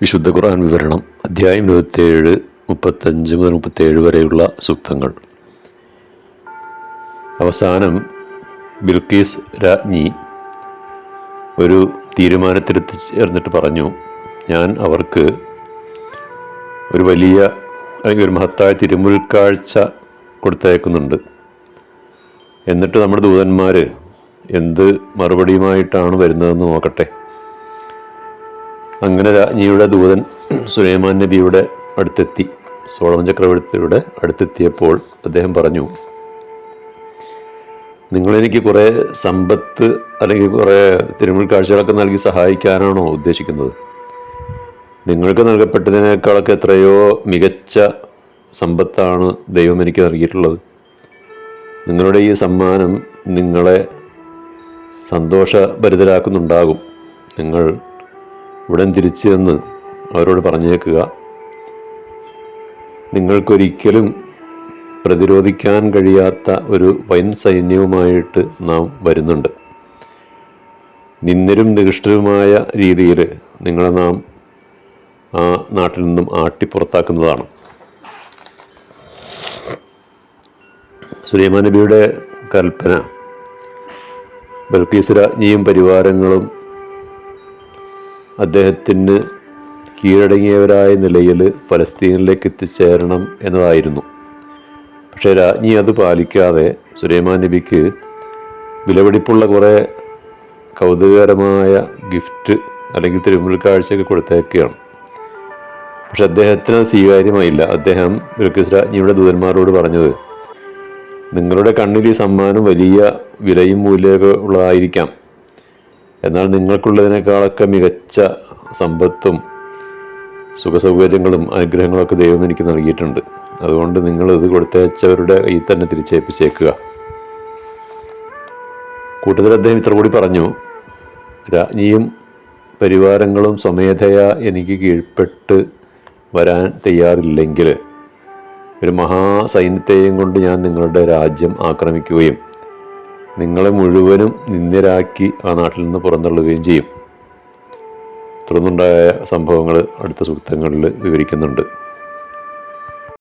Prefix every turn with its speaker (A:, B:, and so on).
A: വിശുദ്ധ ഖുർആൻ വിവരണം അധ്യായം 27 35 മുതൽ 37 വരെയുള്ള സൂക്തങ്ങൾ. അവസാനം ബിൽക്കീസ് രാജ്ഞി ഒരു തീരുമാനത്തിലെത്തിച്ചേർന്നിട്ട് പറഞ്ഞു, ഞാൻ അവർക്ക് ഒരു വലിയ അല്ലെങ്കിൽ ഒരു മഹത്തായ തിരുമുൽക്കാഴ്ച കൊടുത്തയക്കുന്നുണ്ട്. എന്നിട്ട് നമ്മുടെ ദൂതന്മാർ എന്ത് മറുപടിയുമായിട്ടാണ് വരുന്നതെന്ന് നോക്കട്ടെ. അങ്ങനെ രാജ്ഞിയുടെ ദൂതൻ സുലൈമാൻ നബിയുടെ അടുത്തെത്തി. സോളമൻ ചക്രവർത്തിയുടെ അടുത്തെത്തിയപ്പോൾ അദ്ദേഹം പറഞ്ഞു, നിങ്ങളെനിക്ക് കുറേ സമ്പത്ത് അല്ലെങ്കിൽ കുറേ തിരുമുൽ കാഴ്ചകളൊക്കെ നൽകി സഹായിക്കാനാണോ ഉദ്ദേശിക്കുന്നത്? നിങ്ങൾക്ക് നൽകപ്പെട്ടതിനേക്കാളൊക്കെ എത്രയോ മികച്ച സമ്പത്താണ് ദൈവം എനിക്ക് നൽകിയിട്ടുള്ളത്. നിങ്ങളുടെ ഈ സമ്മാനം നിങ്ങളെ സന്തോഷഭരിതരാക്കുന്നുണ്ടാകും. നിങ്ങൾ ഉടൻ തിരിച്ചു എന്ന് അവരോട് പറഞ്ഞേക്കുക, നിങ്ങൾക്കൊരിക്കലും പ്രതിരോധിക്കാൻ കഴിയാത്ത ഒരു വൻ സൈന്യവുമായിട്ട് നാം വരുന്നുണ്ട്. നിന്ദരും നികൃഷ്ടരുമായ രീതിയിൽ നിങ്ങളെ നാം ആ നാട്ടിൽ നിന്നും ആട്ടിപ്പുറത്താക്കുന്നതാണ്. സുലൈമാൻ നബിയുടെ കൽപ്പന ബൽക്കീസ് രാജ്ഞിയും പരിവാരങ്ങളും അദ്ദേഹത്തിന് കീഴടങ്ങിയവരായ നിലയിൽ ഫലസ്തീനിലേക്ക് എത്തിച്ചേരണം എന്നതായിരുന്നു. പക്ഷേ രാജ്ഞി അത് പാലിക്കാതെ സുലൈമാൻ നബിക്ക് വിലപിടിപ്പുള്ള കുറേ കൗതുകകരമായ ഗിഫ്റ്റ് അല്ലെങ്കിൽ തിരുമുൽ കാഴ്ചയൊക്കെ കൊടുത്തേക്കുകയാണ്. പക്ഷെ അദ്ദേഹത്തിന് സ്വീകാര്യമായില്ല. അദ്ദേഹം ബിൽക്കീസ് രാജ്ഞിയുടെ ദൂതന്മാരോട് പറഞ്ഞത്, നിങ്ങളുടെ കണ്ണിൽ ഈ സമ്മാനം വലിയ വിലയും മൂല്യമൊക്കെ ഉള്ളതായിരിക്കാം, എന്നാൽ നിങ്ങൾക്കുള്ളതിനേക്കാളൊക്കെ മികച്ച സമ്പത്തും സുഖസൗകര്യങ്ങളും അനുഗ്രഹങ്ങളൊക്കെ ദൈവം എനിക്ക് നൽകിയിട്ടുണ്ട്. അതുകൊണ്ട് നിങ്ങളിത് കൊടുത്തയച്ചവരുടെ കയ്യിൽ തന്നെ തിരിച്ചേൽപ്പിച്ചേക്കുക. കൂട്ടത്തിൽ അദ്ദേഹം ഇത്ര കൂടി പറഞ്ഞു, രാജ്ഞിയും പരിവാരങ്ങളും സ്വമേധയാ എനിക്ക് കീഴ്പ്പെട്ട് വരാൻ തയ്യാറില്ലെങ്കിൽ ഒരു മഹാസൈന്യത്തെയും കൊണ്ട് ഞാൻ നിങ്ങളുടെ രാജ്യം ആക്രമിക്കുകയും നിങ്ങളെ മുഴുവനും നിന്ദ്യരാക്കി ആ നാട്ടിൽ നിന്ന് പുറന്തള്ളുകയും ചെയ്യും. തുടർന്നുണ്ടായ സംഭവങ്ങൾ അടുത്ത സൂക്തങ്ങളിൽ വിവരിക്കുന്നുണ്ട്.